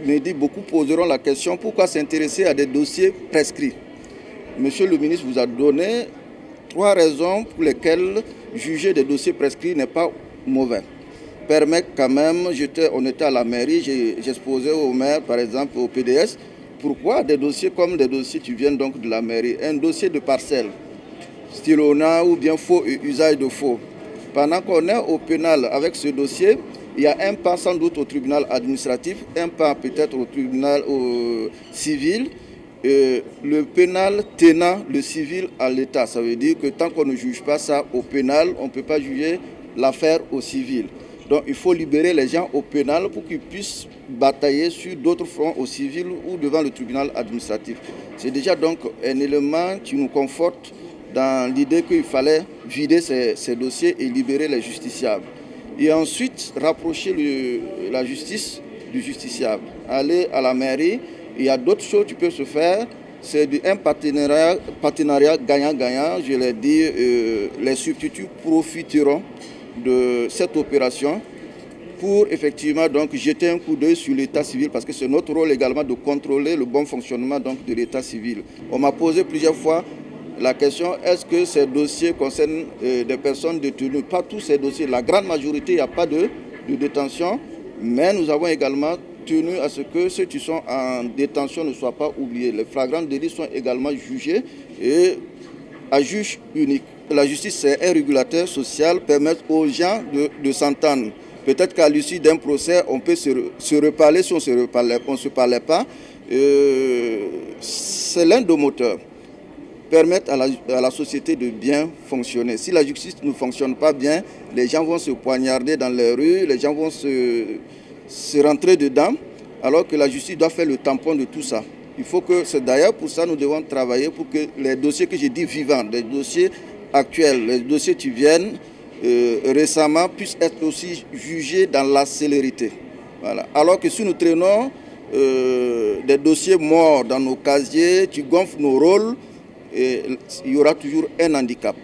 me dit, beaucoup poseront la question, pourquoi s'intéresser à des dossiers prescrits? Monsieur le ministre vous a donné 3 raisons pour lesquelles juger des dossiers prescrits n'est pas mauvais. Permettre quand même, on était à la mairie, j'exposais au maire, par exemple au PDS, pourquoi des dossiers comme des dossiers qui viennent donc de la mairie, un dossier de parcelle, stylona ou bien faux et usage de faux. Pendant qu'on est au pénal avec ce dossier, il y a un pas sans doute au tribunal administratif, un pas peut-être au tribunal civil. Le pénal tenant le civil à l'État. Ça veut dire que tant qu'on ne juge pas ça au pénal, on ne peut pas juger l'affaire au civil. Donc il faut libérer les gens au pénal pour qu'ils puissent batailler sur d'autres fronts au civil ou devant le tribunal administratif. C'est déjà donc un élément qui nous conforte dans l'idée qu'il fallait vider ces dossiers et libérer les justiciables. Et ensuite, rapprocher la justice du justiciable. Aller à la mairie, il y a d'autres choses qui peuvent se faire. C'est un partenariat gagnant-gagnant. Je l'ai dit, les substituts profiteront de cette opération pour effectivement donc, jeter un coup d'œil sur l'état civil, parce que c'est notre rôle également de contrôler le bon fonctionnement donc, de l'état civil. On m'a posé plusieurs fois la question, est-ce que ces dossiers concernent des personnes détenues? Pas tous ces dossiers. La grande majorité, il n'y a pas de détention, mais nous avons également tenu à ce que ceux qui sont en détention ne soient pas oubliés. Les flagrants délits sont également jugés et à juge unique. La justice, c'est un régulateur social, permettre aux gens de s'entendre. Peut-être qu'à l'issue d'un procès, on peut se reparler si on ne se parlait pas. C'est l'un des moteurs. Permettre à la société de bien fonctionner. Si la justice ne fonctionne pas bien, les gens vont se poignarder dans les rues, les gens vont se rentrer dedans, alors que la justice doit faire le tampon de tout ça. Il faut que, c'est d'ailleurs pour ça que nous devons travailler pour que les dossiers que j'ai dit vivants, les dossiers actuels, les dossiers qui viennent récemment puissent être aussi jugés dans la célérité. Voilà. Alors que si nous traînons des dossiers morts dans nos casiers qui gonflent nos rôles, il y aura toujours un handicap.